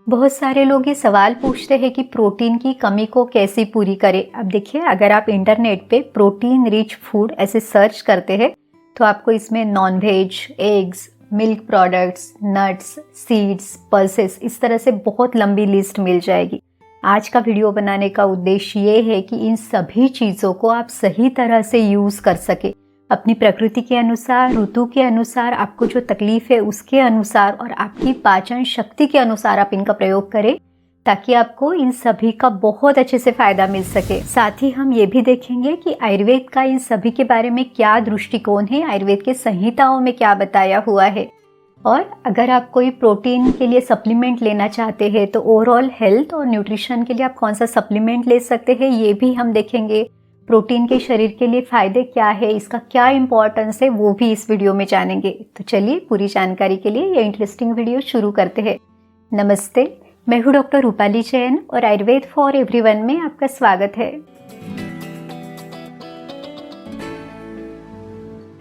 बहुत सारे लोग ये सवाल पूछते हैं कि प्रोटीन की कमी को कैसे पूरी करें। अब देखिए, अगर आप इंटरनेट पे प्रोटीन रिच फूड ऐसे सर्च करते हैं तो आपको इसमें non veg, eggs, milk products, nuts, seeds, pulses, इस तरह से बहुत लंबी लिस्ट मिल जाएगी। आज का वीडियो बनाने का उद्देश्य ये है कि इन सभी चीज़ों को आप सही तरह से यूज़ कर सके, अपनी प्रकृति के अनुसार, ऋतु के अनुसार, आपको जो तकलीफ है उसके अनुसार और आपकी पाचन शक्ति के अनुसार आप इनका प्रयोग करें, ताकि आपको इन सभी का बहुत अच्छे से फायदा मिल सके। साथ ही हम ये भी देखेंगे कि आयुर्वेद का इन सभी के बारे में क्या दृष्टिकोण है, आयुर्वेद के संहिताओं में क्या बताया हुआ है। और अगर आप कोई प्रोटीन के लिए सप्लीमेंट लेना चाहते हैं तो ओवरऑल हेल्थ और न्यूट्रिशन के लिए आप कौन सा सप्लीमेंट ले सकते हैं, ये भी हम देखेंगे। प्रोटीन के शरीर के लिए फ़ायदे क्या है, इसका क्या इम्पोर्टेंस है, वो भी इस वीडियो में जानेंगे। तो चलिए पूरी जानकारी के लिए ये इंटरेस्टिंग वीडियो शुरू करते हैं। नमस्ते, मैं हूँ डॉक्टर रूपाली जैन और आयुर्वेद फॉर एवरीवन में आपका स्वागत है।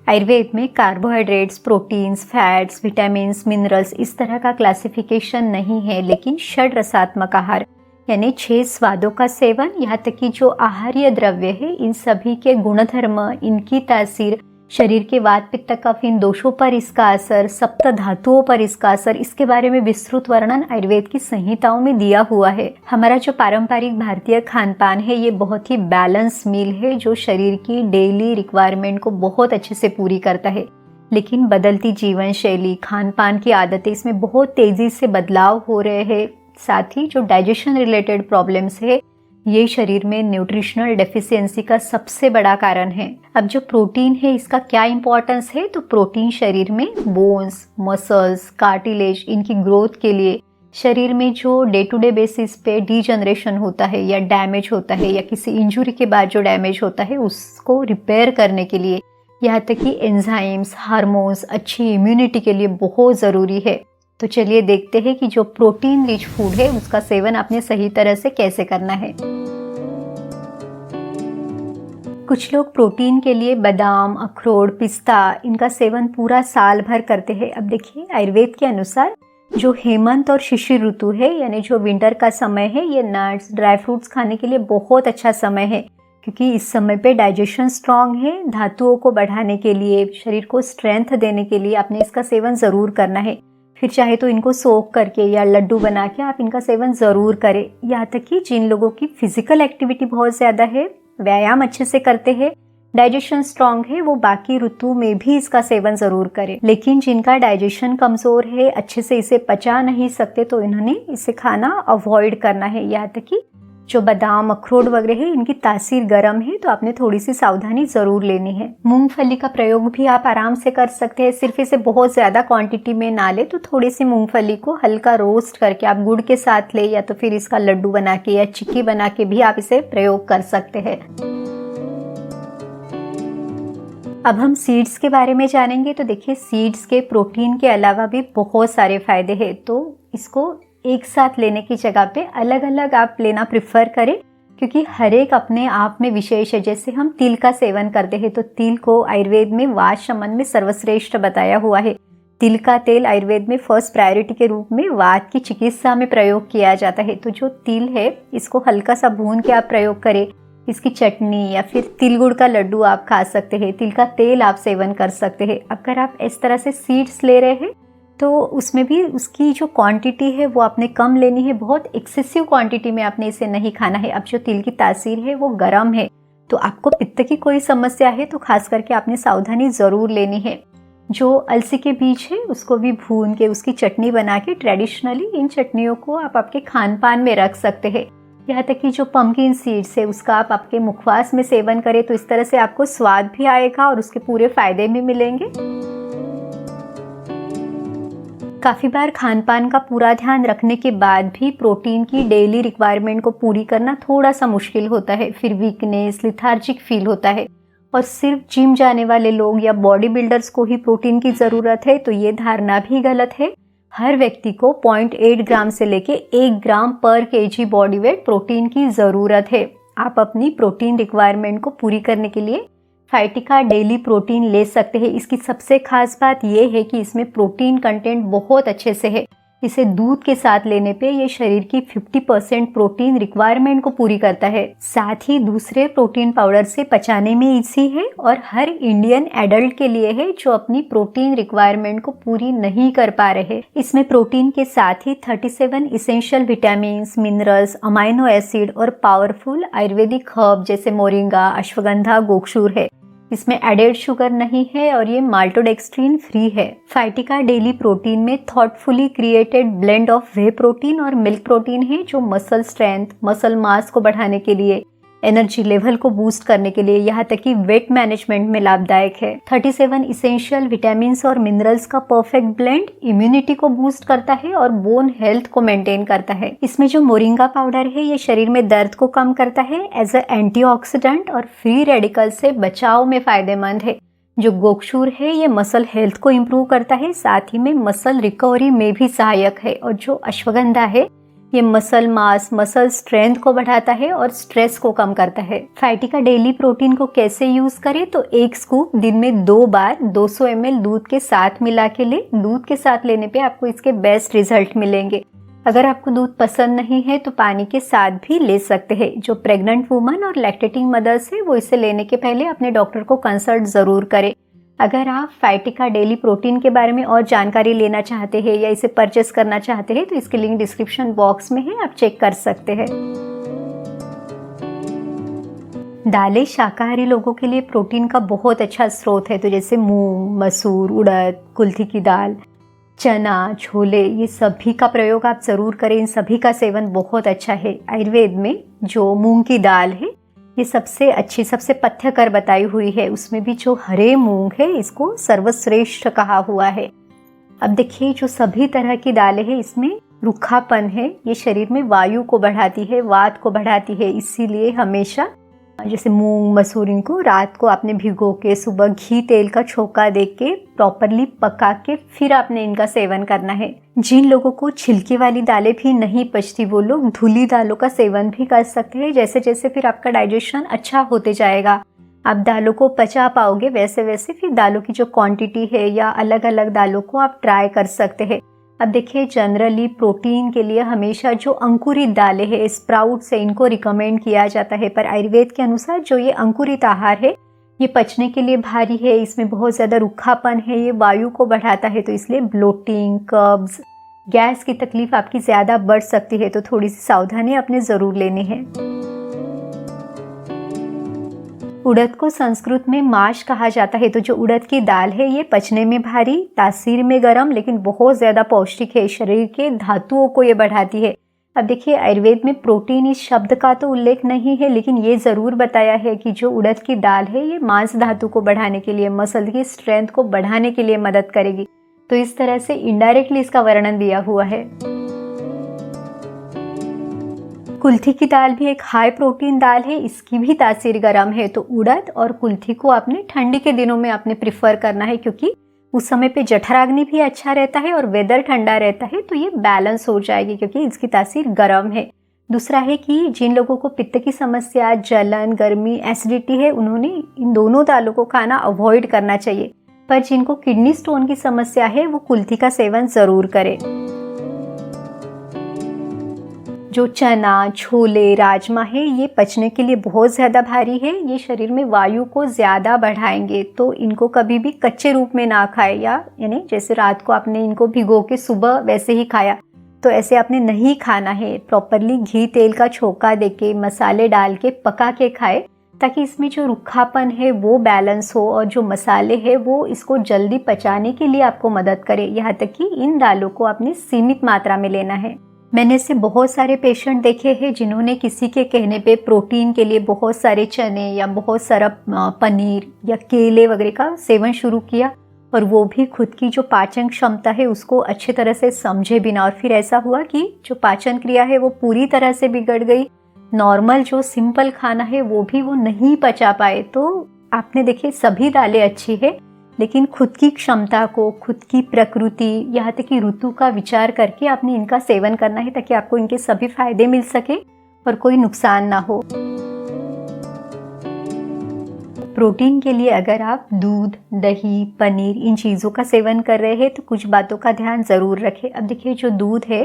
आयुर्वेद में carbohydrates, proteins, fats, vitamins, minerals इस तरह का क्लासिफिकेशन नहीं है, लेकिन षड रसात्मक आहार यानी 6 स्वादों का सेवन, यहाँ तक कि जो आहार्य द्रव्य है इन सभी के गुणधर्म, इनकी तासीर, शरीर के वात पित्त कफ इन दोषों पर इसका असर, सप्त धातुओं पर इसका असर, इसके बारे में विस्तृत वर्णन आयुर्वेद की संहिताओं में दिया हुआ है। हमारा जो पारंपरिक भारतीय खान पान है ये बहुत ही बैलेंस मील है, जो शरीर की डेली रिक्वायरमेंट को बहुत अच्छे से पूरी करता है। लेकिन बदलती जीवन शैली, खान पान की आदतें, इसमें बहुत तेजी से बदलाव हो रहे हैं। साथ ही जो डाइजेशन रिलेटेड प्रॉब्लम्स है ये शरीर में न्यूट्रिशनल डेफिशिएंसी का सबसे बड़ा कारण है। अब जो प्रोटीन है इसका क्या इंपॉर्टेंस है, तो प्रोटीन शरीर में बोन्स, मसल्स, कार्टिलेज इनकी ग्रोथ के लिए, शरीर में जो डे टू डे बेसिस पे डीजनरेशन होता है या डैमेज होता है या किसी इंजुरी के बाद जो डैमेज होता है उसको रिपेयर करने के लिए, यहाँ तक कि एंजाइम्स, हार्मोन्स, अच्छी इम्यूनिटी के लिए बहुत ज़रूरी है। तो चलिए देखते हैं कि जो प्रोटीन रिच फूड है उसका सेवन आपने सही तरह से कैसे करना है। कुछ लोग प्रोटीन के लिए बादाम, अखरोट, पिस्ता इनका सेवन पूरा साल भर करते हैं। अब देखिए, आयुर्वेद के अनुसार जो हेमंत और शिशिर ऋतु है यानी जो विंटर का समय है, ये नट्स, ड्राई फ्रूट्स खाने के लिए बहुत अच्छा समय है, क्योंकि इस समय पे डाइजेशन स्ट्रांग है। धातुओं को बढ़ाने के लिए, शरीर को स्ट्रेंथ देने के लिए आपने इसका सेवन ज़रूर करना है। फिर चाहे तो इनको सोख करके या लड्डू बना के आप इनका सेवन ज़रूर करें। यहाँ तक कि जिन लोगों की फिजिकल एक्टिविटी बहुत ज़्यादा है, व्यायाम अच्छे से करते हैं, डाइजेशन स्ट्रांग है, वो बाकी ऋतु में भी इसका सेवन ज़रूर करें। लेकिन जिनका डाइजेशन कमज़ोर है, अच्छे से इसे पचा नहीं सकते, तो इन्होंने इसे खाना अवॉइड करना है। यहाँ तक कि जो बादाम, अखरोट वगैरह है इनकी तासीर गर्म है, तो आपने थोड़ी सी सावधानी जरूर लेनी है। मूंगफली का प्रयोग भी आप आराम से कर सकते हैं, सिर्फ इसे बहुत ज्यादा क्वांटिटी में ना ले, तो थोड़ी सी मूंगफली को हल्का रोस्ट करके आप गुड़ के साथ ले, या तो फिर इसका लड्डू बना के या चिक्की बना के भी आप इसे प्रयोग कर सकते हैं। अब हम सीड्स के बारे में जानेंगे। तो देखिए, सीड्स के प्रोटीन के अलावा भी बहुत सारे फायदे हैं, तो इसको एक साथ लेने की जगह पे अलग अलग आप लेना प्रिफर करें, क्योंकि हर एक अपने आप में विशेष है। जैसे हम तिल का सेवन करते हैं तो तिल को आयुर्वेद में वात शमन में सर्वश्रेष्ठ बताया हुआ है। तिल का तेल आयुर्वेद में फर्स्ट प्रायोरिटी के रूप में वात की चिकित्सा में प्रयोग किया जाता है। तो जो तिल है इसको हल्का सा भून के आप प्रयोग करें, इसकी चटनी या फिर तिल गुड़ का लड्डू आप खा सकते हैं, तिल का तेल आप सेवन कर सकते हैं। अगर आप इस तरह से सीड्स ले रहे हैं तो उसमें भी उसकी जो क्वांटिटी है वो आपने कम लेनी है, बहुत एक्सेसिव क्वांटिटी में आपने इसे नहीं खाना है। अब जो तिल की तासीर है वो गर्म है, तो आपको पित्त की कोई समस्या है तो खास करके आपने सावधानी ज़रूर लेनी है। जो अलसी के बीज है उसको भी भून के उसकी चटनी बना के, ट्रेडिशनली इन चटनियों को आप आपके खान पान में रख सकते हैं। यहाँ तक कि जो पम्पकिन सीड्स है उसका आप आपके मुखवास में सेवन करें, तो इस तरह से आपको स्वाद भी आएगा और उसके पूरे फायदे भी मिलेंगे। काफ़ी बार खान पान का पूरा ध्यान रखने के बाद भी प्रोटीन की डेली रिक्वायरमेंट को पूरी करना थोड़ा सा मुश्किल होता है, फिर वीकनेस, लिथार्जिक फील होता है। और सिर्फ जिम जाने वाले लोग या बॉडी बिल्डर्स को ही प्रोटीन की ज़रूरत है, तो ये धारणा भी गलत है। हर व्यक्ति को 0.8 ग्राम से लेके 1 ग्राम पर केजी बॉडी वेट प्रोटीन की ज़रूरत है। आप अपनी प्रोटीन रिक्वायरमेंट को पूरी करने के लिए फाइटिका डेली प्रोटीन ले सकते हैं। इसकी सबसे खास बात यह है कि इसमें प्रोटीन कंटेंट बहुत अच्छे से है। इसे दूध के साथ लेने पे ये शरीर की 50% प्रोटीन रिक्वायरमेंट को पूरी करता है। साथ ही दूसरे प्रोटीन पाउडर से पचाने में इजी है और हर इंडियन एडल्ट के लिए है जो अपनी प्रोटीन रिक्वायरमेंट को पूरी नहीं कर पा रहे। इसमें प्रोटीन के साथ ही 37 essential vitamin, minerals, amino acid और पावरफुल आयुर्वेदिक हर्ब जैसे मोरिंगा, अश्वगंधा, गोक्षूर है। इसमें एडेड शुगर नहीं है और ये माल्टोडेक्स्ट्रीन फ्री है। फाइटिका डेली प्रोटीन में thoughtfully created blend of way protein और मिल्क प्रोटीन है जो मसल स्ट्रेंथ, मसल मास को बढ़ाने के लिए, एनर्जी लेवल को बूस्ट करने के लिए, यहाँ तक कि वेट मैनेजमेंट में लाभदायक है। 37 इसेंशियल विटामिन्स और मिनरल्स का परफेक्ट ब्लेंड इम्यूनिटी को बूस्ट करता है और बोन हेल्थ को मेंटेन करता है। इसमें जो मोरिंगा पाउडर है ये शरीर में दर्द को कम करता है एज अ एंटीऑक्सीडेंट और फ्री रेडिकल से बचाव में फायदेमंद है। जो गोक्षूर है ये मसल हेल्थ को इम्प्रूव करता है, साथ ही में मसल रिकवरी में भी सहायक है। और जो अश्वगंधा है ये मसल मास, मसल स्ट्रेंथ को बढ़ाता है और स्ट्रेस को कम करता है। फाइटिका डेली प्रोटीन को कैसे यूज करें तो एक स्कूप दिन में 2 बार 200 ml दूध के साथ मिला के ले। दूध के साथ लेने पे आपको इसके बेस्ट रिजल्ट मिलेंगे। अगर आपको दूध पसंद नहीं है तो पानी के साथ भी ले सकते हैं। जो प्रेग्नेंट वुमन और लैक्टेटिंग मदर्स है वो इसे लेने के पहले अपने डॉक्टर को कंसल्ट जरूर करें। अगर आप फाइटिका डेली प्रोटीन के बारे में और जानकारी लेना चाहते हैं या इसे परचेस करना चाहते हैं तो इसकी लिंक डिस्क्रिप्शन बॉक्स में है, आप चेक कर सकते हैं। दालें शाकाहारी लोगों के लिए प्रोटीन का बहुत अच्छा स्रोत है। तो जैसे मूंग, मसूर, उड़द, कुल्थी की दाल, चना, छोले, ये सभी का प्रयोग आप जरूर करें। इन सभी का सेवन बहुत अच्छा है। आयुर्वेद में जो मूंग की दाल है ये सबसे अच्छी, सबसे पथ्यकर बताई हुई है। उसमें भी जो हरे मूंग है इसको सर्वश्रेष्ठ कहा हुआ है। अब देखिए जो सभी तरह की दालें हैं इसमें रूखापन है, ये शरीर में वायु को बढ़ाती है, वात को बढ़ाती है। इसीलिए हमेशा जैसे मूंग, मसूर, इनको रात को आपने भिगो के सुबह घी तेल का छोंका दे के प्रॉपरली पका के फिर आपने इनका सेवन करना है। जिन लोगों को छिलके वाली दालें भी नहीं पचती वो लोग धुली दालों का सेवन भी कर सकते हैं। जैसे जैसे फिर आपका डाइजेशन अच्छा होते जाएगा, आप दालों को पचा पाओगे, वैसे वैसे फिर दालों की जो क्वांटिटी है या अलग अलग दालों को आप ट्राई कर सकते हैं। अब देखिए जनरली प्रोटीन के लिए हमेशा जो अंकुरित दालें हैं, स्प्राउट से, इनको रिकमेंड किया जाता है। पर आयुर्वेद के अनुसार जो ये अंकुरित आहार है ये पचने के लिए भारी है, इसमें बहुत ज़्यादा रूखापन है, ये वायु को बढ़ाता है। तो इसलिए ब्लोटिंग, कब्ज, गैस की तकलीफ आपकी ज़्यादा बढ़ सकती है। तो थोड़ी सी सावधानी आपने ज़रूर लेनी है। उड़द को संस्कृत में माश कहा जाता है। तो जो उड़द की दाल है ये पचने में भारी, तासीर में गर्म, लेकिन बहुत ज़्यादा पौष्टिक है। शरीर के धातुओं को ये बढ़ाती है। अब देखिए आयुर्वेद में प्रोटीन इस शब्द का तो उल्लेख नहीं है, लेकिन ये ज़रूर बताया है कि जो उड़द की दाल है ये मांस धातु को बढ़ाने के लिए, मसल की स्ट्रेंथ को बढ़ाने के लिए मदद करेगी। तो इस तरह से इनडायरेक्टली इसका वर्णन दिया हुआ है। कुल्थी की दाल भी एक हाई प्रोटीन दाल है, इसकी भी तासीर गर्म है। तो उड़द और कुल्थी को आपने ठंडी के दिनों में आपने प्रिफर करना है, क्योंकि उस समय पे जठराग्नि भी अच्छा रहता है और वेदर ठंडा रहता है, तो ये बैलेंस हो जाएगी क्योंकि इसकी तासीर गर्म है। दूसरा है कि जिन लोगों को पित्त की समस्या, जलन, गर्मी, एसिडिटी है, उन्होंने इन दोनों दालों को खाना अवॉइड करना चाहिए। पर जिनको किडनी स्टोन की समस्या है वो कुल्थी का सेवन जरूर करें। जो चना, छोले, राजमा है ये पचने के लिए बहुत ज़्यादा भारी है, ये शरीर में वायु को ज़्यादा बढ़ाएंगे। तो इनको कभी भी कच्चे रूप में ना खाए, या यानी जैसे रात को आपने इनको भिगो के सुबह वैसे ही खाया, तो ऐसे आपने नहीं खाना है। प्रॉपरली घी तेल का छोंका देके, मसाले डाल के पका के खाए, ताकि इसमें जो रूखापन है वो बैलेंस हो और जो मसाले हैं वो इसको जल्दी पचाने के लिए आपको मदद करे। यहाँ तक कि इन दालों को आपने सीमित मात्रा में लेना है। मैंने ऐसे बहुत सारे पेशेंट देखे हैं जिन्होंने किसी के कहने पे प्रोटीन के लिए बहुत सारे चने या बहुत सारा पनीर या केले वगैरह का सेवन शुरू किया, और वो भी खुद की जो पाचन क्षमता है उसको अच्छे तरह से समझे बिना, और फिर ऐसा हुआ कि जो पाचन क्रिया है वो पूरी तरह से बिगड़ गई। नॉर्मल जो सिंपल खाना है वो भी वो नहीं पचा पाए। तो आपने देखिए सभी दालें अच्छी है, लेकिन खुद की क्षमता को, खुद की प्रकृति, यहाँ तक कि ऋतु का विचार करके आपने इनका सेवन करना है, ताकि आपको इनके सभी फायदे मिल सके और कोई नुकसान ना हो। प्रोटीन के लिए अगर आप दूध, दही, पनीर इन चीज़ों का सेवन कर रहे हैं तो कुछ बातों का ध्यान ज़रूर रखें। अब देखिए, जो दूध है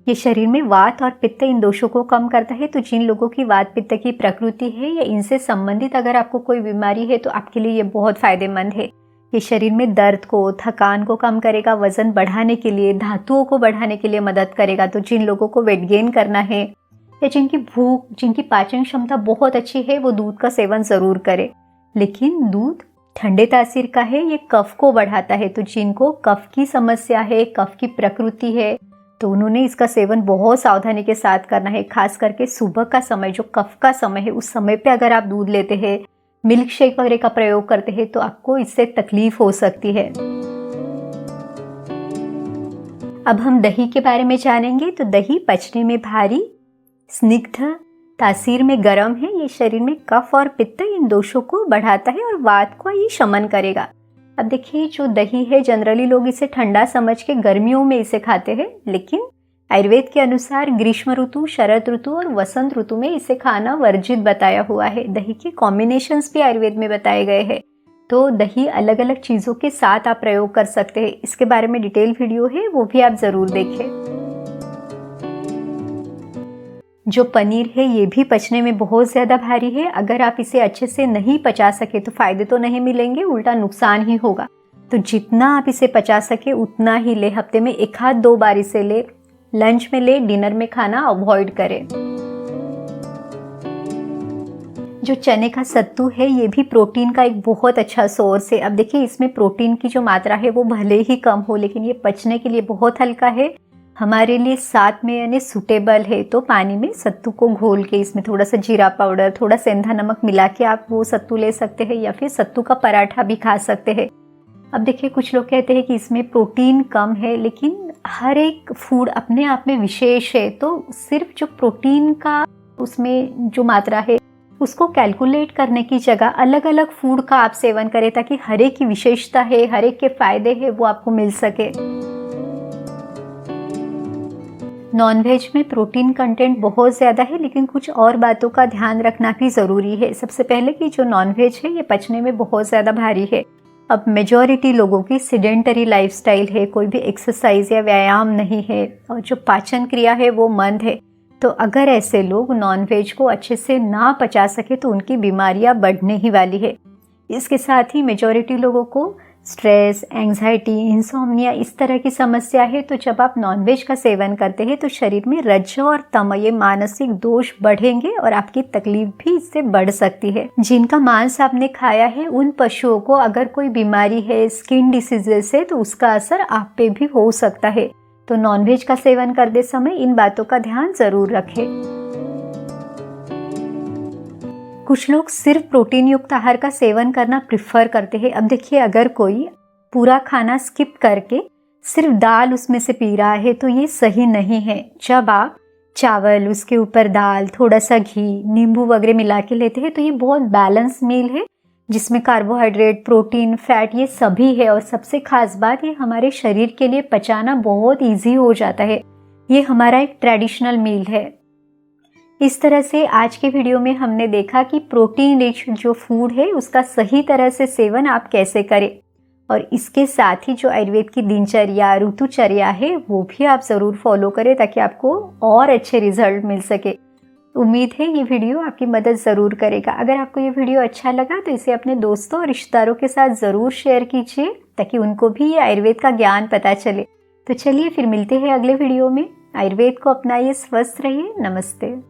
ये शरीर में वात और पित्त इन दोषों को कम करता है। तो जिन लोगों की वात पित्त की प्रकृति है या इनसे संबंधित अगर आपको कोई बीमारी है तो आपके लिए ये बहुत फायदेमंद है। ये शरीर में दर्द को, थकान को कम करेगा, वजन बढ़ाने के लिए, धातुओं को बढ़ाने के लिए मदद करेगा। तो जिन लोगों को वेट गेन करना है या जिनकी भूख, जिनकी पाचन क्षमता बहुत अच्छी है, वो दूध का सेवन ज़रूर करें। लेकिन दूध ठंडे तासीर का है, ये कफ को बढ़ाता है। तो जिनको कफ की समस्या है, कफ की प्रकृति है, तो उन्होंने इसका सेवन बहुत सावधानी के साथ करना है। खास करके सुबह का समय, जो कफ का समय है, उस समय पे अगर आप दूध लेते हैं, मिल्क शेक वगैरह का प्रयोग करते हैं तो आपको इससे तकलीफ हो सकती है। अब हम दही के बारे में जानेंगे। तो दही पचने में भारी, स्निग्ध, तासीर में गर्म है। ये शरीर में कफ और पित्त इन दोषों को बढ़ाता है और वात को ये शमन करेगा। अब देखिए, जो दही है जनरली लोग इसे ठंडा समझ के गर्मियों में इसे खाते हैं, लेकिन आयुर्वेद के अनुसार ग्रीष्म ऋतु, शरद ऋतु और वसंत ऋतु में इसे खाना वर्जित बताया हुआ है। दही के कॉम्बिनेशंस भी आयुर्वेद में बताए गए हैं। तो दही अलग अलग चीज़ों के साथ आप प्रयोग कर सकते हैं। इसके बारे में डिटेल वीडियो है, वो भी आप ज़रूर देखें। जो पनीर है ये भी पचने में बहुत ज़्यादा भारी है। अगर आप इसे अच्छे से नहीं पचा सके तो फ़ायदे तो नहीं मिलेंगे, उल्टा नुकसान ही होगा। तो जितना आप इसे पचा सके उतना ही ले। हफ्ते में 1-2 बार इसे ले, लंच में ले, डिनर में खाना अवॉइड करें। जो चने का सत्तू है ये भी प्रोटीन का एक बहुत अच्छा सोर्स है। अब देखिए, इसमें प्रोटीन की जो मात्रा है वो भले ही कम हो, लेकिन ये पचने के लिए बहुत हल्का है, हमारे लिए साथ में यानी सूटेबल है। तो पानी में सत्तू को घोल के इसमें थोड़ा सा जीरा पाउडर, थोड़ा सेंधा नमक मिला के आप वो सत्तू ले सकते हैं, या फिर सत्तू का पराठा भी खा सकते हैं। अब देखिए, कुछ लोग कहते हैं कि इसमें प्रोटीन कम है, लेकिन हर एक फूड अपने आप में विशेष है। तो सिर्फ जो प्रोटीन का उसमें जो मात्रा है उसको कैलकुलेट करने की जगह अलग अलग फूड का आप सेवन करें, ताकि हर एक की विशेषता है, हर एक के फायदे हैं, वो आपको मिल सके। नॉनवेज में प्रोटीन कंटेंट बहुत ज़्यादा है, लेकिन कुछ और बातों का ध्यान रखना भी ज़रूरी है। सबसे पहले कि जो नॉनवेज है ये पचने में बहुत ज़्यादा भारी है। अब मेजॉरिटी लोगों की सिडेंटरी लाइफस्टाइल है, कोई भी एक्सरसाइज या व्यायाम नहीं है, और जो पाचन क्रिया है वो मंद है। तो अगर ऐसे लोग नॉनवेज को अच्छे से ना पचा सके तो उनकी बीमारियां बढ़ने ही वाली है। इसके साथ ही मेजॉरिटी लोगों को स्ट्रेस, एंग्जाइटी, इंसोम्निया इस तरह की समस्या है। तो जब आप नॉनवेज का सेवन करते हैं तो शरीर में रज और तम, ये मानसिक दोष बढ़ेंगे और आपकी तकलीफ भी इससे बढ़ सकती है। जिनका मांस आपने खाया है उन पशुओं को अगर कोई बीमारी है, स्किन डिसीजेस है, तो उसका असर आप पे भी हो सकता है। तो नॉनवेज का सेवन करते समय इन बातों का ध्यान जरूर रखें। कुछ लोग सिर्फ प्रोटीन युक्त आहार का सेवन करना प्रिफर करते हैं। अब देखिए, अगर कोई पूरा खाना स्किप करके सिर्फ दाल उसमें से पी रहा है तो ये सही नहीं है। जब आप चावल, उसके ऊपर दाल, थोड़ा सा घी, नींबू वगैरह मिला के लेते हैं तो ये बहुत बैलेंस मील है, जिसमें कार्बोहाइड्रेट, प्रोटीन, फैट ये सभी है। और सबसे खास बात, ये हमारे शरीर के लिए पचाना बहुत ईजी हो जाता है। ये हमारा एक ट्रेडिशनल मील है। इस तरह से आज के वीडियो में हमने देखा कि प्रोटीन रिच जो फूड है उसका सही तरह से सेवन आप कैसे करें, और इसके साथ ही जो आयुर्वेद की दिनचर्या, ऋतुचर्या है वो भी आप ज़रूर फॉलो करें, ताकि आपको और अच्छे रिजल्ट मिल सके। उम्मीद है ये वीडियो आपकी मदद ज़रूर करेगा। अगर आपको ये वीडियो अच्छा लगा तो इसे अपने दोस्तों और रिश्तेदारों के साथ ज़रूर शेयर कीजिए, ताकि उनको भी ये आयुर्वेद का ज्ञान पता चले। तो चलिए फिर मिलते हैं अगले वीडियो में। आयुर्वेद को अपनाइए, स्वस्थ रहिए। नमस्ते।